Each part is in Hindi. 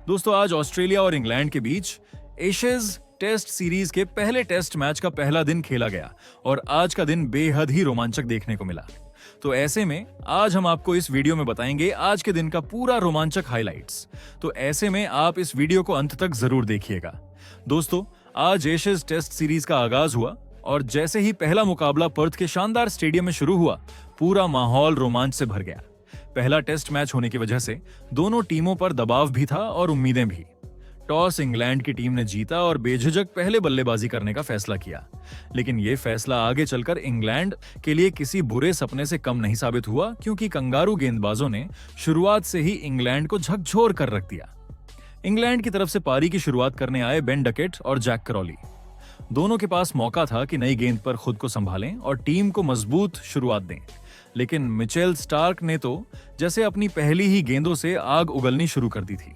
दोस्तों, आज ऑस्ट्रेलिया और इंग्लैंड के बीच एशेज टेस्ट सीरीज के पहले टेस्ट मैच का पहला दिन खेला गया और आज का दिन बेहद ही रोमांचक देखने को मिला। तो ऐसे में आज हम आपको इस वीडियो में बताएंगे आज के दिन का पूरा रोमांचक हाइलाइट्स। तो ऐसे में आप इस वीडियो को अंत तक जरूर देखिएगा। दोस्तों, आज एशेज टेस्ट सीरीज का आगाज हुआ और जैसे ही पहला मुकाबला पर्थ के शानदार स्टेडियम में शुरू हुआ, पूरा माहौल रोमांच से भर गया। पहला टेस्ट मैच होने की वजह से दोनों टीमों पर दबाव भी था और उम्मीदें भी। टॉस इंग्लैंड की टीम ने जीता और बेझिझक पहले बल्लेबाजी करने का फैसला किया, लेकिन यह फैसला आगे चलकर इंग्लैंड के लिए किसी बुरे सपने से कम नहीं साबित हुआ, क्योंकि कंगारू गेंदबाजों ने शुरुआत से ही इंग्लैंड को झकझोर कर रख दिया। इंग्लैंड की तरफ से पारी की शुरुआत करने आए बेन डकेट और जैक करॉली। दोनों के पास मौका था कि नई गेंद पर खुद को संभालें और टीम को मजबूत शुरुआत दें, लेकिन मिचेल स्टार्क ने तो जैसे अपनी पहली ही गेंदों से आग उगलनी शुरू कर दी थी।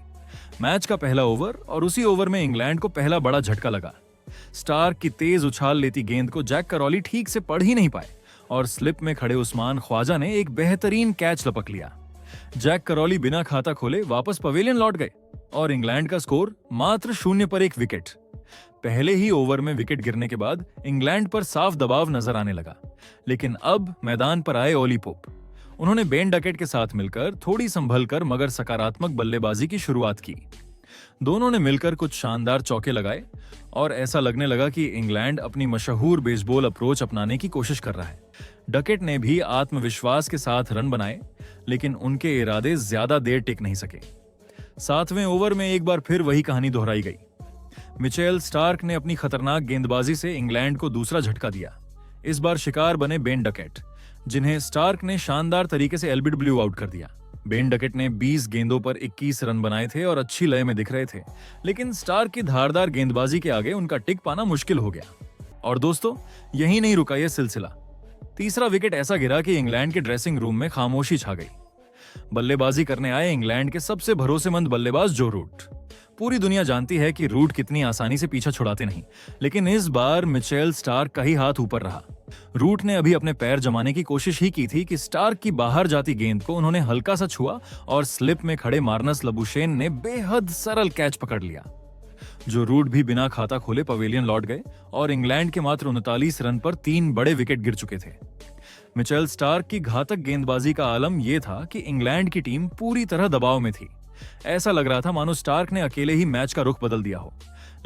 मैच का पहला ओवर और उसी ओवर में इंग्लैंड को पहला बड़ा झटका लगा। स्टार्क की तेज उछाल लेती गेंद को जैक करॉली ठीक से पढ़ ही नहीं पाए और स्लिप में खड़े उस्मान ख्वाजा ने एक बेहतरीन कैच लपक लिया। जैक करॉली बिना खाता खोले वापस पवेलियन लौट गए और इंग्लैंड का स्कोर मात्र 0 पर 1 विकेट। पहले ही ओवर में विकेट गिरने के बाद इंग्लैंड पर साफ दबाव नजर आने लगा, लेकिन अब मैदान पर आए ओली पोप। उन्होंने बेन डकेट के साथ मिलकर थोड़ी संभल कर मगर सकारात्मक बल्लेबाजी की शुरुआत की। दोनों ने मिलकर कुछ शानदार चौके लगाए और ऐसा लगने लगा कि इंग्लैंड अपनी मशहूर बेसबॉल अप्रोच अपनाने की कोशिश कर रहा है। डकेट ने भी आत्मविश्वास के साथ रन बनाए, लेकिन उनके इरादे ज्यादा देर टिक नहीं सके। 7वें ओवर में एक बार फिर वही कहानी दोहराई गई। मिचेल स्टार्क ने अपनी खतरनाक गेंदबाजी से इंग्लैंड को दूसरा झटका दिया। इस बार शिकार बने बेन डकेट, जिन्हें स्टार्क ने शानदार तरीके से एलबीडब्ल्यू आउट कर दिया। बेन डकेट ने 20 गेंदों पर 21 रन बनाए थे और अच्छी लय में दिख रहे थे, लेकिन स्टार्क की धारदार गेंदबाजी के आगे उनका टिक पाना मुश्किल हो गया। और दोस्तों, यही नहीं रुका यह सिलसिला। तीसरा विकेट ऐसा गिरा कि इंग्लैंड के ड्रेसिंग रूम में खामोशी छा गई। बल्लेबाजी करने आए इंग्लैंड के सबसे भरोसेमंद बल्लेबाज जो रूट। पूरी दुनिया जानती है कि रूट कितनी आसानी से पीछा छुड़ाते नहीं, लेकिन इस बार मिचेल स्टार्क का ही हाथ ऊपर रहा। रूट ने अभी अपने पैर जमाने की कोशिश ही की थी कि स्टार्क की बाहर जाती गेंद को उन्होंने हल्का सा छुआ और स्लिप में खड़े मार्नस लबुशेन ने बेहद सरल कैच पकड़ लिया। जो रूट भी बिना खाता खोले पवेलियन लौट गए और इंग्लैंड के मात्र 39 रन पर 3 बड़े विकेट गिर चुके थे। मिचेल स्टार्क की घातक गेंदबाजी का आलम यह था कि इंग्लैंड की टीम पूरी तरह दबाव में थी। ऐसा लग रहा था मानो स्टार्क ने अकेले ही मैच का रुख बदल दिया हो,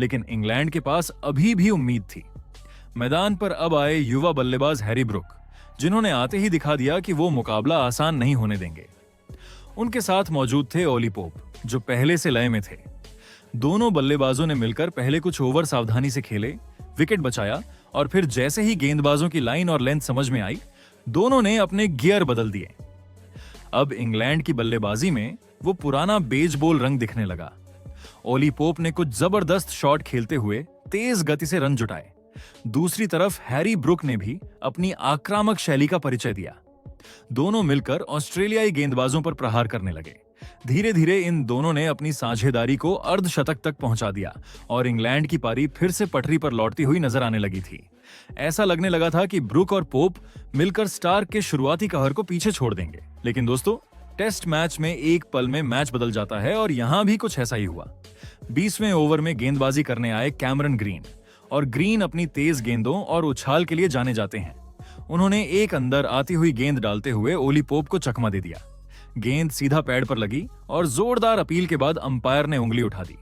लेकिन इंग्लैंड के पास अभी भी उम्मीद थी। मैदान पर अब आए युवा बल्लेबाज हैरी ब्रुक, जिन्होंने आते ही दिखा दिया कि वो मुकाबला आसान नहीं होने देंगे। उनके साथ मौजूद थे ओली पोप, जो पहले से लय में थे। दोनों बल्लेबाजों ने मिलकर पहले कुछ ओवर सावधानी से खेले, विकेट बचाया और फिर जैसे ही गेंदबाजों की लाइन और लेंथ समझ में आई, दोनों ने अपने गियर बदल दिए। अब इंग्लैंड की बल्लेबाजी में वो पुराना बेसबॉल रंग दिखने लगा। ओली पोप ने कुछ जबरदस्त शॉट खेलते हुए तेज गति से रन जुटाए। दूसरी तरफ हैरी ब्रुक ने भी अपनी आक्रामक शैली का परिचय दिया। दोनों मिलकर ऑस्ट्रेलियाई गेंदबाजों पर प्रहार करने लगे। धीरे धीरे इन दोनों ने अपनी साझेदारी को अर्धशतक तक पहुंचा दिया और इंग्लैंड की पारी फिर से पटरी पर लौटती हुई नजर आने लगी थी। ऐसा लगने लगा था कि ब्रुक और पोप मिलकर स्टार्क के शुरुआती कहर को पीछे छोड़ देंगे। लेकिन दोस्तों, टेस्ट मैच में एक पल में मैच बदल जाता है और यहां भी कुछ ऐसा ही हुआ। 20वें ओवर में गेंदबाजी करने आए कैमरन ग्रीन, और ग्रीन अपनी तेज गेंदों और उछाल के लिए जाने जाते हैं। उन्होंने एक अंदर आती हुई गेंद डालते हुए ओली पोप को चकमा दे दिया। गेंद सीधा पैड पर लगी और जोरदार अपील के बाद अंपायर ने उंगली उठा दी।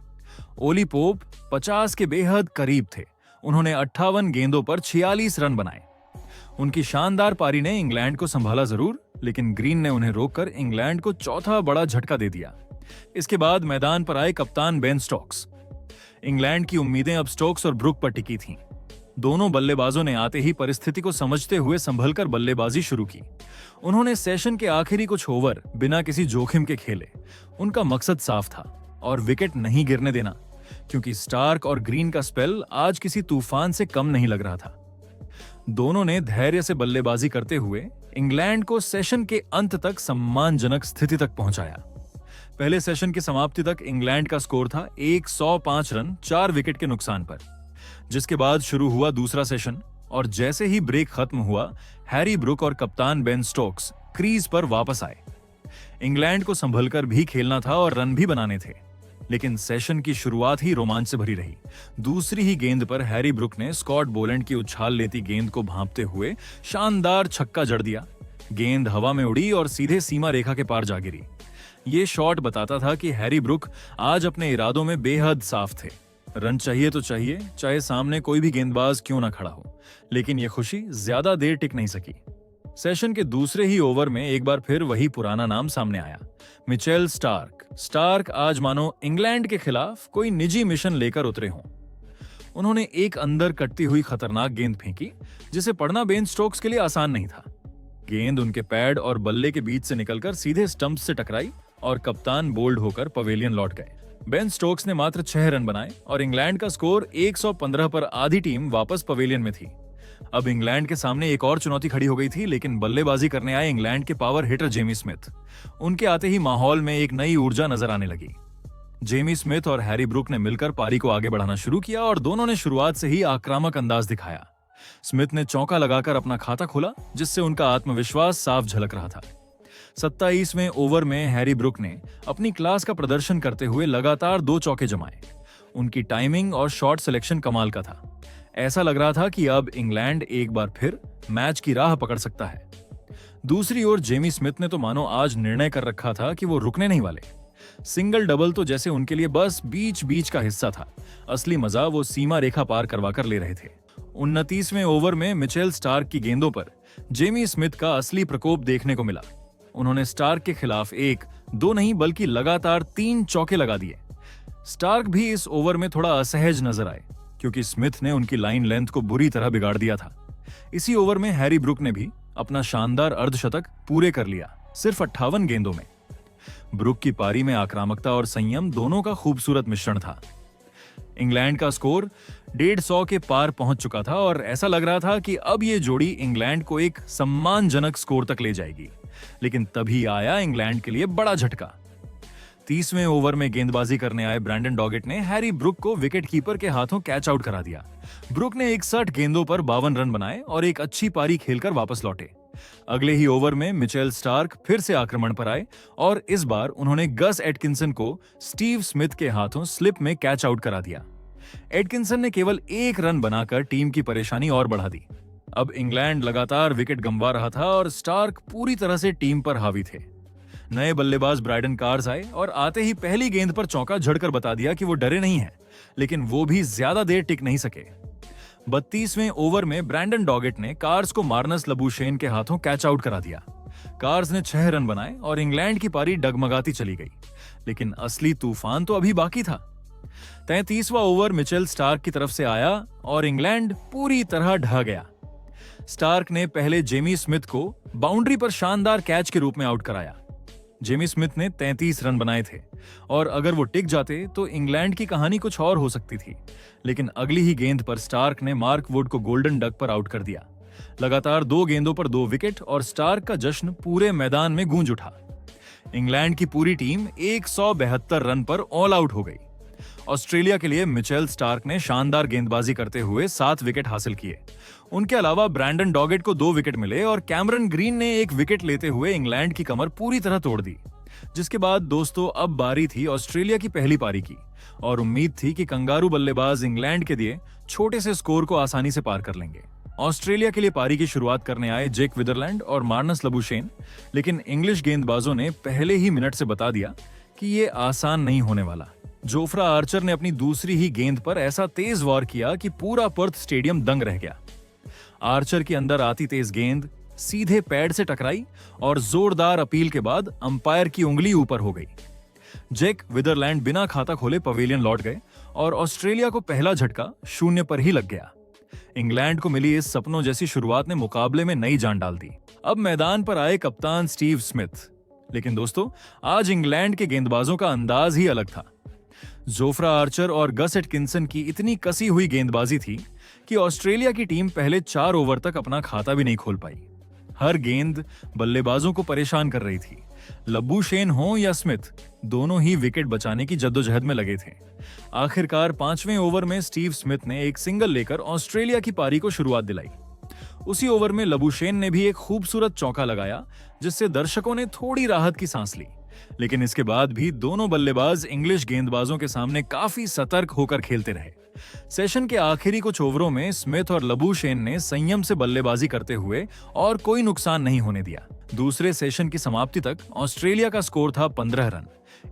ओली पोप 50 के बेहद करीब थे। उन्होंने 58 गेंदों पर 46 रन बनाए। उनकी शानदार पारी ने इंग्लैंड को संभाला जरूर, लेकिन ग्रीन ने उन्हें रोककर इंग्लैंड को चौथा बड़ा झटका दे दिया। इसके बाद मैदान पर आए कप्तान बेन स्टोक्स। इंग्लैंड की उम्मीदें अब स्टोक्स और ब्रुक पर टिकी थीं। दोनों बल्लेबाजों ने आते ही परिस्थिति को समझते हुए संभलकर बल्लेबाजी शुरू की। उन्होंने सेशन के आखिरी कुछ ओवर बिना किसी जोखिम के खेले। उनका मकसद साफ था और विकेट नहीं गिरने देना, क्योंकि स्टार्क और ग्रीन का स्पेल आज किसी तूफान से कम नहीं लग रहा था। दोनों ने धैर्य से बल्लेबाजी करते हुए इंग्लैंड को सेशन के अंत तक सम्मानजनक स्थिति तक पहुंचाया। पहले सेशन की समाप्ति तक इंग्लैंड का स्कोर था 105 रन 4 विकेट के नुकसान पर, जिसके बाद शुरू हुआ दूसरा सेशन और जैसे ही ब्रेक खत्म हुआ, हैरी ब्रुक और कप्तान बेन स्टोक्स क्रीज पर वापस आए। इंग्लैंड को संभलकर भी खेलना था और रन भी बनाने थे। लेकिन सेशन की शुरुआत ही रोमांच से भरी रही। दूसरी ही गेंद पर हैरी ब्रुक ने स्कॉट बोलैंड की उछाल लेती गेंद को भांपते हुए शानदार छक्का जड़ दिया। गेंद हवा में उड़ी और सीधे सीमा रेखा के पार जा गिरी। ये शॉट बताता था कि हैरी ब्रुक आज अपने इरादों में बेहद साफ थे। रन चाहिए तो चाहिए, चाहे सामने कोई भी गेंदबाज क्यों ना खड़ा हो। लेकिन यह खुशी ज्यादा देर टिक नहीं सकी। सेशन के दूसरे ही ओवर में एक बार फिर वही पुराना नाम सामने आया, मिचेल स्टार्क। स्टार्क आज मानो इंग्लैंड के खिलाफ कोई निजी मिशन लेकर उतरे हों। उन्होंने एक अंदर कटती हुई खतरनाक गेंद फेंकी, जिसे पढ़ना बेन स्टोक्स के लिए आसान नहीं था। गेंद उनके पैड और बल्ले के बीच से निकलकर सीधे स्टंप से टकराई और कप्तान बोल्ड होकर पवेलियन लौट गए। बेन स्टोक्स ने मात्र 6 रन बनाए और इंग्लैंड का स्कोर 115 पर आधी टीम वापस पवेलियन में थी। अब इंग्लैंड के सामने एक और चुनौती खड़ी हो गई थी, लेकिन बल्लेबाजी करने आए इंग्लैंड के पावर हिटर जेमी स्मिथ। उनके आते ही माहौल में एक नई ऊर्जा नजर आने लगी। जेमी स्मिथ और हैरी ब्रुक ने मिलकर पारी को आगे बढ़ाना शुरू किया और दोनों ने शुरुआत से ही आक्रामक अंदाज दिखाया। स्मिथ ने चौका लगाकर अपना खाता खोला, जिससे उनका आत्मविश्वास साफ झलक रहा था। 27वें ओवर में हैरी ब्रुक ने अपनी क्लास का प्रदर्शन करते हुए लगातार 2 चौके जमाए। उनकी टाइमिंग और शॉट सिलेक्शन कमाल का था। ऐसा लग रहा था कि अब इंग्लैंड एक बार फिर मैच की राह पकड़ सकता है। दूसरी ओर जेमी स्मिथ ने तो मानो आज निर्णय कर रखा था कि वो रुकने नहीं वाले। सिंगल डबल तो जैसे उनके लिए बस बीच बीच का हिस्सा था। असली मजा वो सीमा रेखा पार करवा कर ले रहे थे। 29वें ओवर में मिचेल स्टार्क की गेंदों पर जेमी स्मिथ का असली प्रकोप देखने को मिला। उन्होंने स्टार्क के खिलाफ 1, 2 नहीं बल्कि लगातार 3 चौके लगा दिए। स्टार्क भी इस ओवर में थोड़ा असहज नजर आए, क्योंकि स्मिथ ने उनकी लाइन लेंथ को बुरी तरह बिगाड़ दिया था। इसी ओवर में हैरी ब्रुक ने भी अपना शानदार अर्धशतक पूरे कर लिया, सिर्फ 58 गेंदों में। ब्रुक की पारी में आक्रामकता और संयम दोनों का खूबसूरत मिश्रण था। इंग्लैंड का स्कोर 150 के पार पहुंच चुका था और ऐसा लग रहा था कि अब ये जोड़ी इंग्लैंड को एक सम्मानजनक स्कोर तक ले जाएगी। लेकिन तभी आया इंग्लैंड के लिए बड़ा झटका। 30वें ओवर में गेंदबाजी करने आए ब्रैंडन डॉगेट ने हैरी ब्रुक को विकेट कीपर के हाथों कैच आउट करा दिया। ब्रुक ने 61 गेंदों पर 52 रन बनाए और एक अच्छी पारी खेलकर वापस लौटे। अगले ही ओवर में मिचेल स्टार्क फिर से आक्रमण पर आए और इस बार उन्होंने गस एटकिंसन को स्टीव स्मिथ के हाथों स्लिप में कैच आउट करा दिया। एटकिंसन ने केवल 1 रन बनाकर टीम की परेशानी और बढ़ा दी। अब इंग्लैंड लगातार विकेट गंवा रहा था और स्टार्क पूरी तरह से टीम पर हावी थे। नए बल्लेबाज ब्राइडन कार्स आए और आते ही पहली गेंद पर चौका झड़कर बता दिया कि वो डरे नहीं हैं, लेकिन वो भी ज्यादा देर टिक नहीं सके। 32वें ओवर में ब्रैंडन डॉगेट ने कार्स को मार्नस लबूशेन के हाथों कैच आउट करा दिया। कार्स ने 6 रन बनाए और इंग्लैंड की पारी डगमगाती चली गई। लेकिन असली तूफान तो अभी बाकी था। 33वां ओवर मिचेल स्टार्क की तरफ से आया और इंग्लैंड पूरी तरह ढह गया। स्टार्क ने पहले जेमी स्मिथ को बाउंड्री पर शानदार कैच के रूप में आउट कराया। जेमी स्मिथ ने 33 रन बनाए थे और अगर वो टिक जाते तो इंग्लैंड की कहानी कुछ और हो सकती थी। लेकिन अगली ही गेंद पर स्टार्क ने मार्क वुड को गोल्डन डक पर आउट कर दिया। लगातार 2 गेंदों पर 2 विकेट और स्टार्क का जश्न पूरे मैदान में गूंज उठा। इंग्लैंड की पूरी टीम 172 रन पर ऑल आउट हो गई। ऑस्ट्रेलिया के लिए मिचेल स्टार्क ने शानदार गेंदबाजी करते हुए 7 विकेट हासिल किए। उनके अलावा ब्रैंडन डॉगेट को 2 विकेट मिले और कैमरन ग्रीन ने 1 विकेट लेते हुए इंग्लैंड की कमर पूरी तरह तोड़ दी। जिसके बाद दोस्तों अब बारी थी ऑस्ट्रेलिया की पहली पारी की और उम्मीद थी कि कंगारू बल्लेबाज इंग्लैंड के दिए छोटे से स्कोर को आसानी से पार कर लेंगे। ऑस्ट्रेलिया के लिए पारी की शुरुआत करने आए जेक विदरलैंड और मार्नस लबूशेन, लेकिन इंग्लिश गेंदबाजों ने पहले ही मिनट से बता दिया कि ये आसान नहीं होने वाला। जोफ्रा आर्चर ने अपनी दूसरी ही गेंद पर ऐसा तेज वार किया कि पूरा पर्थ स्टेडियम दंग रह गया। आर्चर की अंदर आती तेज गेंद सीधे पैड से टकराई और जोरदार अपील के बाद अंपायर की उंगली ऊपर हो गई। जेक विदरलैंड बिना खाता खोले पवेलियन लौट गए और ऑस्ट्रेलिया को पहला झटका 0 पर ही लग गया। इंग्लैंड को मिली इस सपनों जैसी शुरुआत ने मुकाबले में नई जान डाल दी। अब मैदान पर आए कप्तान स्टीव स्मिथ। लेकिन दोस्तों आज इंग्लैंड के गेंदबाजों का अंदाज ही अलग था। जोफ्रा आर्चर और गस एटकिंसन की इतनी कसी हुई गेंदबाजी थी कि ऑस्ट्रेलिया की टीम पहले 4 ओवर तक अपना खाता भी नहीं खोल पाई। हर गेंद बल्लेबाजों को परेशान कर रही थी। लबूशेन हो या स्मिथ, दोनों ही विकेट बचाने की जद्दोजहद में लगे थे। आखिरकार 5वें ओवर में स्टीव स्मिथ ने एक सिंगल लेकर ऑस्ट्रेलिया की पारी को शुरुआत दिलाई। उसी ओवर में लबूशेन ने भी एक खूबसूरत चौका लगाया, जिससे दर्शकों ने थोड़ी राहत की सांस ली। लेकिन इसके बाद भी दोनों बल्लेबाज इंग्लिश गेंदबाजों के सामने काफी सतर्क होकर खेलते रहे। सेशन के आखिरी कुछ ओवरों में स्मिथ और लबूशेन ने संयम से बल्लेबाजी करते हुए और कोई नुकसान नहीं होने दिया। दूसरे सेशन की समाप्ति तक ऑस्ट्रेलिया का स्कोर था 15 रन,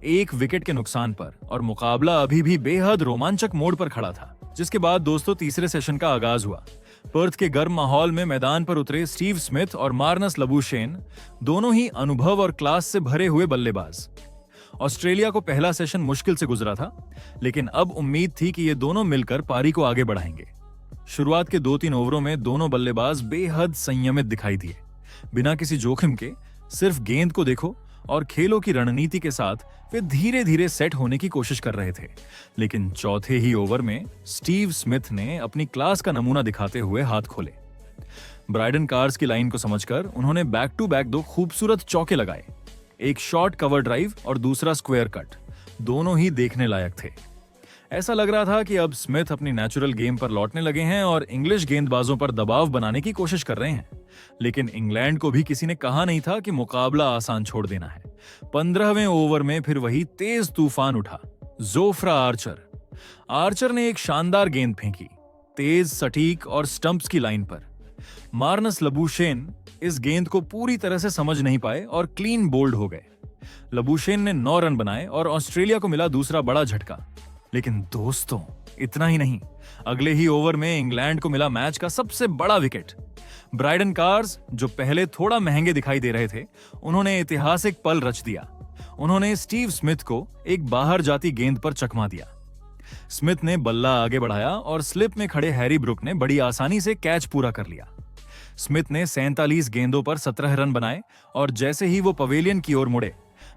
1 विकेट के नुकसान पर, और मुकाबला अभी भी बेहद रोमांचक मोड़ पर खड़ा था। जिसके बाद दोस्तों तीसरे सेशन का आगाज हुआ। पर्थ के गर्म माहौल में मैदान पर उतरे स्टीव स्मिथ और मार्नस लबूशेन, दोनों ही अनुभव और क्लास से भरे हुए बल्लेबाज। ऑस्ट्रेलिया को पहला सेशन मुश्किल से गुजरा था, लेकिन अब उम्मीद थी कि ये दोनों मिलकर पारी को आगे बढ़ाएंगे। शुरुआत के 2-3 ओवरों में दोनों बल्लेबाज बेहद संयमित दिखाई दिए। बिना किसी जोखिम के सिर्फ गेंद को देखो और खेलों की रणनीति के साथ वे धीरे धीरे सेट होने की कोशिश कर रहे थे। लेकिन चौथे ही ओवर में स्टीव स्मिथ ने अपनी क्लास का नमूना दिखाते हुए हाथ खोले। ब्राइडन कार्स की लाइन को समझकर उन्होंने बैक टू बैक 2 खूबसूरत चौके लगाए, एक शॉर्ट कवर ड्राइव और दूसरा स्क्वायर कट। दोनों ही देखने लायक थे। ऐसा लग रहा था कि अब स्मिथ अपनी नेचुरल गेम पर लौटने लगे हैं और इंग्लिश गेंदबाजों पर दबाव बनाने की कोशिश कर रहे हैं। लेकिन इंग्लैंड को भी किसी ने कहा नहीं था कि मुकाबला आसान छोड़ देना है। 15वें ओवर में फिर वही तेज तूफान उठा। जोफ्रा आर्चर ने एक शानदार गेंद फेंकी, तेज, सटीक और स्टंप्स की लाइन पर। मार्नस लबूशेन इस गेंद को पूरी तरह से समझ नहीं पाए और क्लीन बोल्ड हो गए। लबूशेन ने 9 रन बनाए और ऑस्ट्रेलिया को मिला दूसरा बड़ा झटका। लेकिन दोस्तों इतना ही नहीं, अगले ही ओवर में इंग्लैंड को मिला मैच का सबसे बड़ा विकेट। ब्राइडन कार्स, जो पहले थोड़ा महंगे दिखाई दे रहे थे, उन्होंने ऐतिहासिक पल रच दिया। उन्होंने स्टीव स्मिथ को एक बाहर जाती गेंद पर चकमा दिया। स्मिथ ने बल्ला आगे बढ़ाया और स्लिप में खड़े हैरी ब्रुक ने बड़ी आसानी से कैच पूरा कर लिया। स्मिथ ने 47 गेंदों पर 17 रन बनाए और जैसे ही वो पवेलियन की ओर मुड़े,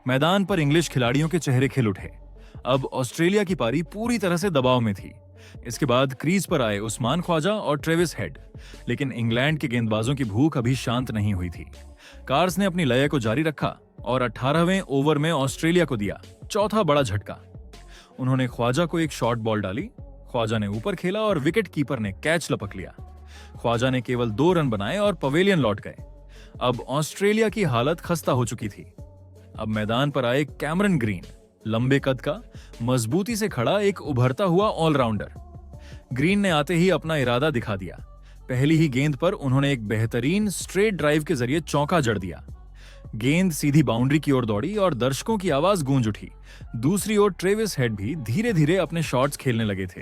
मैदान पर इंग्लिश खिलाड़ियों के चेहरे खिल उठे। अब ऑस्ट्रेलिया की पारी पूरी तरह से दबाव में थी। इसके बाद क्रीज पर आए उस्मान ख्वाजा और ट्रेविस हेड, लेकिन इंग्लैंड के गेंदबाजों की भूख अभी शांत नहीं हुई थी। कार्स ने अपनी लय को जारी रखा और 18वें ओवर में ऑस्ट्रेलिया को दिया चौथा बड़ा झटका। उन्होंने ख्वाजा को एक शॉर्ट बॉल डाली, ख्वाजा ने ऊपर खेला और विकेट कीपर ने कैच लपक लिया। ख्वाजा ने केवल 2 रन बनाए और पवेलियन लौट गए। अब ऑस्ट्रेलिया की हालत खस्ता हो चुकी थी। अब मैदान पर आए कैमरन ग्रीन, लंबे कद का, मजबूती से खड़ा एक उभरता हुआ ऑलराउंडर। ग्रीन ने आते ही अपना इरादा दिखा दिया। पहली ही गेंद पर उन्होंने एक बेहतरीन स्ट्रेट ड्राइव के जरिए चौका जड़ दिया। गेंद सीधी बाउंड्री की ओर दौड़ी और दर्शकों की आवाज गूंज उठी। दूसरी ओर ट्रेविस हेड भी धीरे धीरे अपने शॉट्स खेलने लगे थे,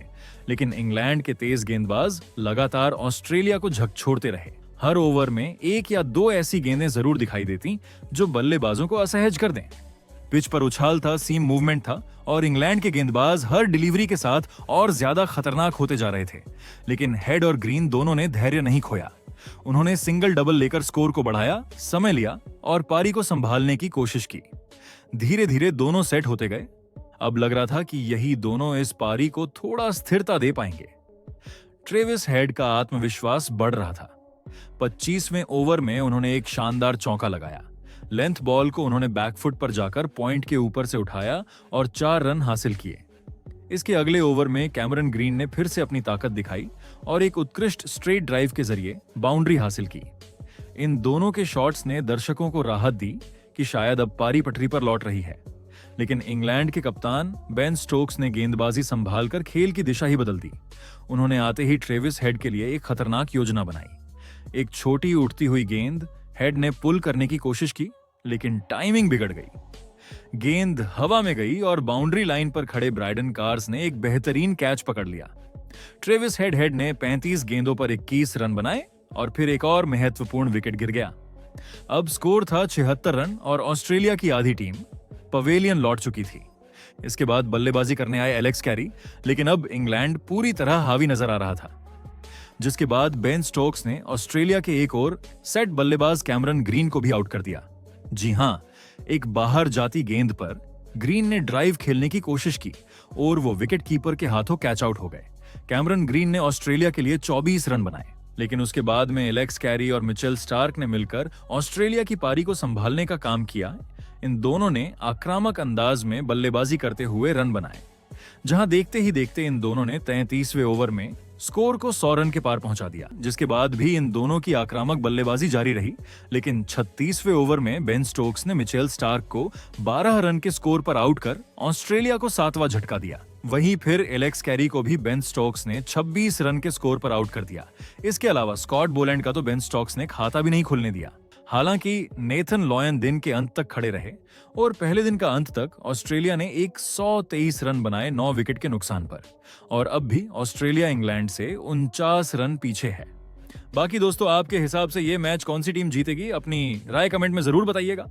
लेकिन इंग्लैंड के तेज गेंदबाज लगातार ऑस्ट्रेलिया को झकझोरते रहे। हर ओवर में 1 या 2 ऐसी गेंदें जरूर दिखाई देती जो बल्लेबाजों को असहज कर दें। पिच पर उछाल था, सीम मूवमेंट था और इंग्लैंड के गेंदबाज हर डिलीवरी के साथ और ज्यादा खतरनाक होते जा रहे थे। लेकिन हेड और ग्रीन दोनों ने धैर्य नहीं खोया। उन्होंने सिंगल डबल लेकर स्कोर को बढ़ाया, समय लिया और पारी को संभालने की कोशिश की। धीरे धीरे दोनों सेट होते गए। अब लग रहा था कि यही दोनों इस पारी को थोड़ा स्थिरता दे पाएंगे। ट्रेविस हेड का आत्मविश्वास बढ़ रहा था। 25वें ओवर में उन्होंने एक शानदार चौका लगाया। लेंथ बॉल को उन्होंने बैकफुट पर जाकर पॉइंट के ऊपर से उठाया और 4 रन हासिल किए। इसके अगले ओवर में कैमरन ग्रीन ने फिर से अपनी ताकत दिखाई और एक उत्कृष्ट स्ट्रेट ड्राइव के जरिए बाउंड्री हासिल की। इन दोनों के शॉट्स ने दर्शकों को राहत दी कि शायद अब पारी पटरी पर लौट रही है। लेकिन इंग्लैंड के कप्तान बेन स्टोक्स ने गेंदबाजी संभालकर खेल की दिशा ही बदल दी। उन्होंने आते ही ट्रेविस हेड के लिए एक खतरनाक योजना बनाई। एक छोटी उठती हुई गेंद हेड ने पुल करने की कोशिश की, लेकिन टाइमिंग बिगड़ गई। गेंद हवा में गई और बाउंड्री लाइन पर खड़े ब्राइडन कार्स ने एक बेहतरीन कैच पकड़ लिया। ट्रेविस हेड ने 35 गेंदों पर 21 रन बनाए और फिर एक और महत्वपूर्ण विकेट गिर गया। अब स्कोर था 76 रन और ऑस्ट्रेलिया की आधी टीम पवेलियन लौट चुकी थी। इसके बाद बल्लेबाजी करने आए एलेक्स कैरी, लेकिन अब इंग्लैंड पूरी तरह हावी नजर आ रहा था। जिसके बाद बेन स्टोक्स ने ऑस्ट्रेलिया के एक और सेट बल्लेबाज कैमरन ग्रीन को भी आउट कर दिया। जी हां, एक बाहर जाती गेंद पर ग्रीन ने ड्राइव खेलने की कोशिश की और वो विकेट कीपर के हाथों कैच आउट हो गए। कैमरन ग्रीन ने ऑस्ट्रेलिया के लिए 24 रन बनाए, लेकिन उसके बाद में एलेक्स कैरी और मिचेल स्टार्क ने मिलकर ऑस्ट्रेलिया की पारी को संभालने का काम किया। इन दोनों ने आक्रामक अंदाज में बल्लेबाजी करते हुए रन बनाए। जहां देखते ही देखते इन दोनों ने 33वें ओवर में स्कोर को 100 रन के पार पहुंचा दिया, जिसके बाद भी इन दोनों की आक्रामक बल्लेबाजी जारी रही। लेकिन 36वें ओवर में बेन स्टोक्स ने मिचेल स्टार्क को 12 रन के स्कोर पर आउट कर ऑस्ट्रेलिया को 7वां झटका दिया। वहीं फिर एलेक्स कैरी को भी बेन स्टोक्स ने 26 रन के स्कोर पर आउट कर दिया। इसके अलावा स्कॉट बोलैंड का तो बेन स्टोक्स ने खाता भी नहीं खुलने दिया। हालांकि नेथन लॉयन दिन के अंत तक खड़े रहे और पहले दिन का अंत तक ऑस्ट्रेलिया ने 123 रन बनाए 9 विकेट के नुकसान पर, और अब भी ऑस्ट्रेलिया इंग्लैंड से 49 रन पीछे है। बाकी दोस्तों, आपके हिसाब से ये मैच कौन सी टीम जीतेगी, अपनी राय कमेंट में जरूर बताइएगा।